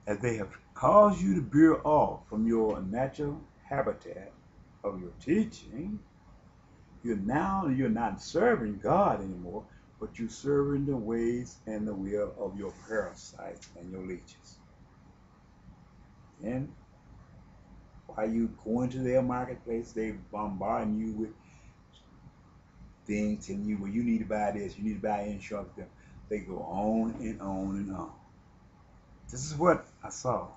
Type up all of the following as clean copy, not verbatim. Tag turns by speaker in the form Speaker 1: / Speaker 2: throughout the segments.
Speaker 1: as they have caused you to veer off from your natural habitat of your teaching. You're not serving God anymore, but you're serving the ways and the will of your parasites and your leeches. And while you go into their marketplace, they bombarding you with things, telling you, well, you need to buy this, you need to buy insurance. They go on and on and on. This is what I saw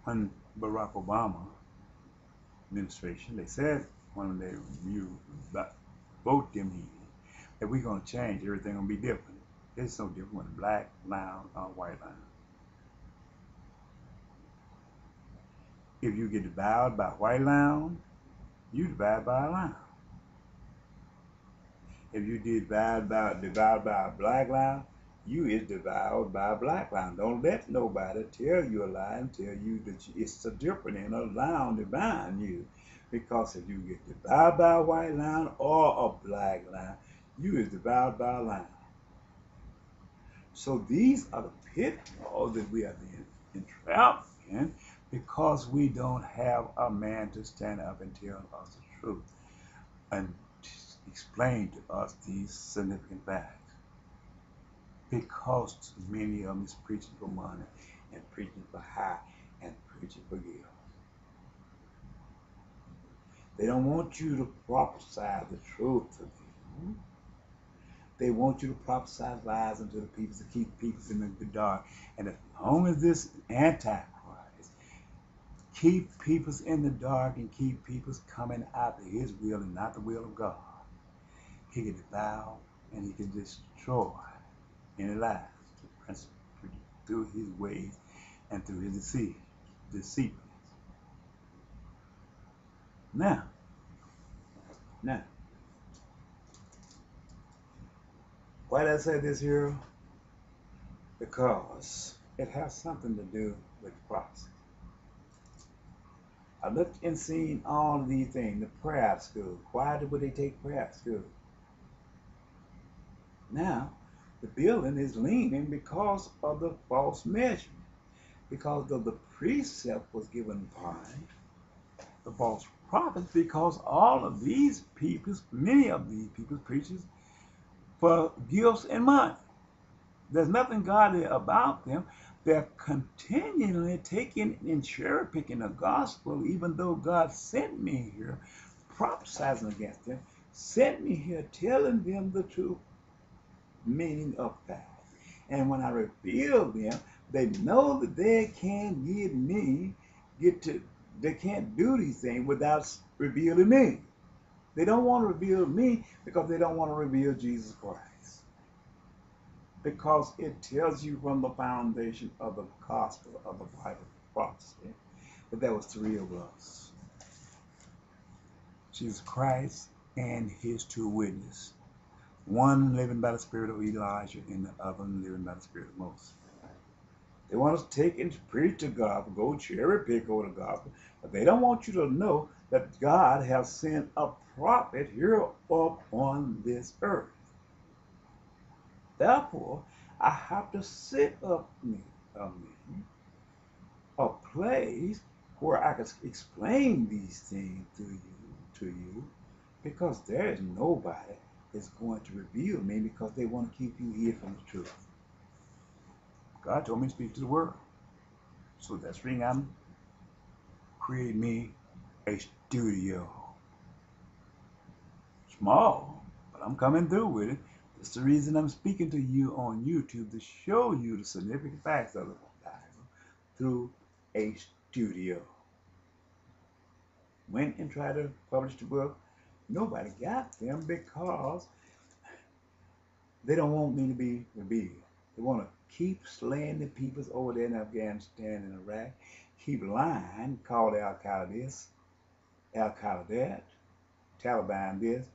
Speaker 1: when Barack Obama administration, they said when they vote them in, that we're going to change, everything going to be different. It's no different when black line or white line. If you get devoured by white line, you devoured by a line. If you devoured by a black line, you is devoured by a black line. Don't let nobody tell you a lie and tell you that it's a different in a line divine you. Because if you get devoured by a white line or a black line, you is devoured by a line. So these are the pitfalls that we are being entrapped in because we don't have a man to stand up and tell us the truth and explain to us these significant facts. Because many of them is preaching for money and preaching for high and preaching for guilt. They don't want you to prophesy the truth to them. They want you to prophesy lies unto the people to keep people in the dark. And as long as this Antichrist keep people in the dark and keep people coming after his will and not the will of God, he can devour and he can destroy any lives through his ways and through his deceit. Now, why did I say this here? Because it has something to do with prophecy. I looked and seen all of these things, the prayer school. Why would they take prayer school? Now, the building is leaning because of the false measurement, because of the precept was given by the false prophets, because all of these people, many of these people, preachers for gifts and money. There's nothing godly about them. They're continually taking and cherry picking the gospel, even though God sent me here, prophesying against them, sent me here telling them the true meaning of that. And when I reveal them, they know that they can't they can't do these things without revealing me. They don't want to reveal me because they don't want to reveal Jesus Christ. Because it tells you from the foundation of the gospel of the Bible prophecy that there was three of us. Jesus Christ and his two witnesses. One living by the spirit of Elijah and the other living by the spirit of Moses. They want us to take and preach the gospel, go cherry pick over the gospel, but they don't want you to know that God has sent a prophet here up on this earth. Therefore, I have to set up a place where I can explain these things to you, because there is nobody that's going to reveal me because they want to keep you here from the truth. God told me to speak to the world. So that's the reason I'm creating me a studio. Small, but I'm coming through with it. That's the reason I'm speaking to you on YouTube, to show you the significant facts of the Bible through a studio. Went and tried to publish the book. Nobody got them because they don't want me to be revealed. They want to keep slaying the peoples over there in Afghanistan and Iraq, keep lying, call Al-Qaeda this, Al-Qaeda that, Taliban this,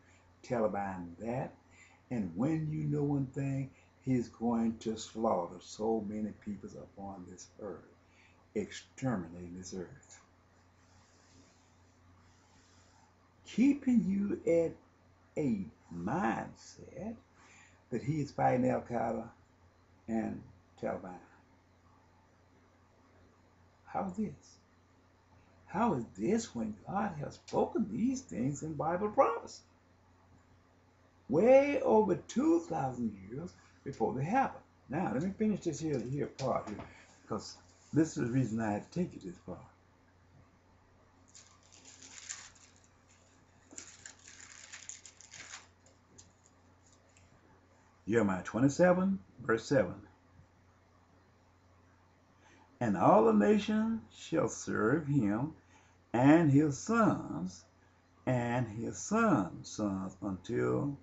Speaker 1: Taliban that. And when you know one thing, he's going to slaughter so many peoples upon this earth, exterminating this earth. Keeping you at a mindset that he is fighting Al-Qaeda and Taliban. How is this? How is this when God has spoken these things in Bible prophecy? Way over 2,000 years before they happened. Now, let me finish this here part here, because this is the reason I had to take you this far. Jeremiah 27, verse 7. And all the nations shall serve him, and his sons, and his sons' sons, until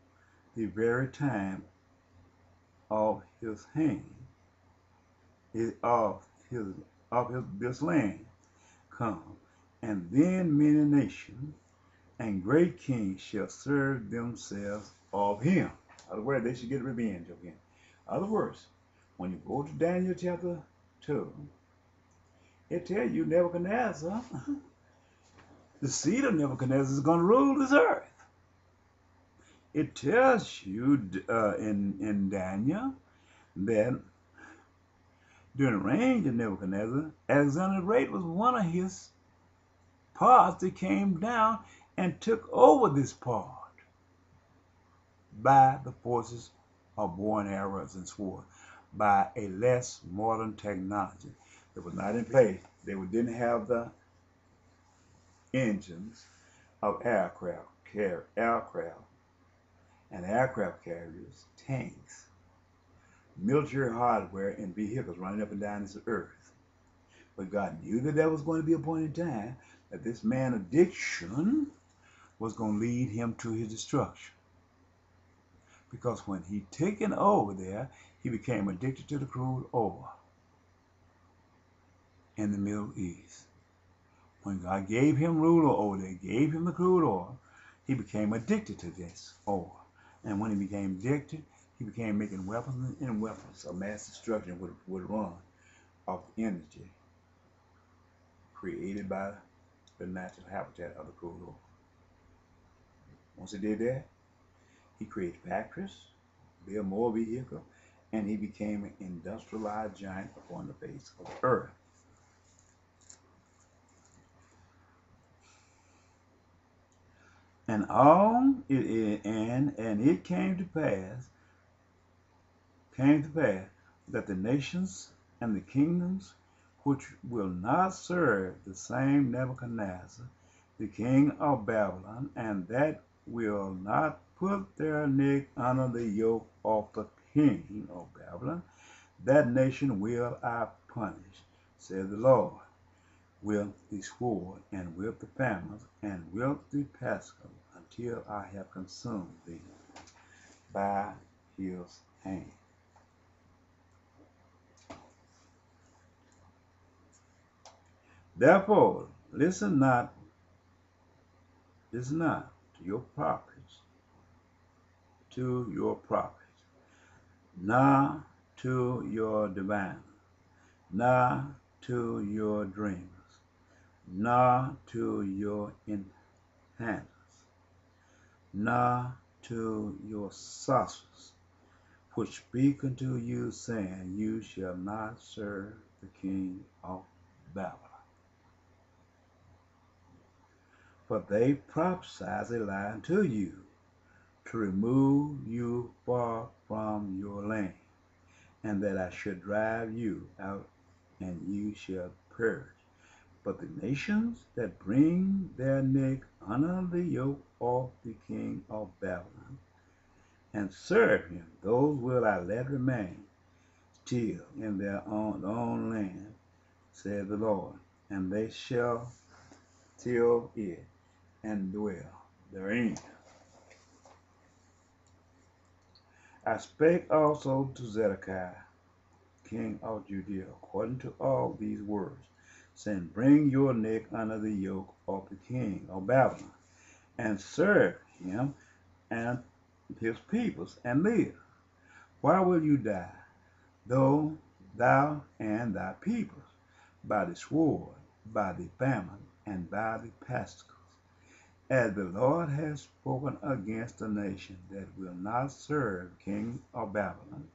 Speaker 1: the very time of his hand, of this land come. And then many nations and great kings shall serve themselves of him. In other words, they should get revenge of him. In other words, when you go to Daniel chapter 2, it tells you Nebuchadnezzar, the seed of Nebuchadnezzar is going to rule this earth. It tells you in Daniel that during the reign of Nebuchadnezzar, Alexander the Great was one of his parts that came down and took over this part by the forces of bow and arrows and sword, by a less modern technology that was not in place. They didn't have the engines of aircraft and aircraft carriers, tanks, military hardware, and vehicles running up and down this earth. But God knew that there was going to be a point in time that this man addiction was going to lead him to his destruction. Because when he taken over there, he became addicted to the crude oil in the Middle East. When God gave him ruler over there, gave him the crude oil, he became addicted to this oil. And when he became addicted, he became making weapons and weapons of mass destruction would run off energy created by the natural habitat of the crude oil. Once he did that, he created factories, built more vehicles, and he became an industrialized giant upon the face of the earth. And it came to pass that the nations and the kingdoms which will not serve the same Nebuchadnezzar, the king of Babylon, and that will not put their neck under the yoke of the king of Babylon, that nation will I punish, said the Lord, with the sword, and with the famines, and with the pestilence, until I have consumed thee by his hand. Therefore, listen not to your prophets, nor to your diviners, nor to your dreamers, nor to your enchanters, nor to your sorcerers, which speak unto you, saying, You shall not serve the king of Babylon. For they prophesy a lie unto you, to remove you far from your land, and that I should drive you out, and you shall perish. But the nations that bring their neck under the yoke of the king of Babylon, and serve him, those will I let remain still in their own land, said the Lord, and they shall till it and dwell therein. I spake also to Zedekiah, king of Judea, according to all these words, saying, Bring your neck under the yoke of the king of Babylon, and serve him and his peoples, and live. Why will you die, though thou and thy peoples, by the sword, by the famine, and by the pestilence? As the Lord has spoken against a nation that will not serve the king of Babylon,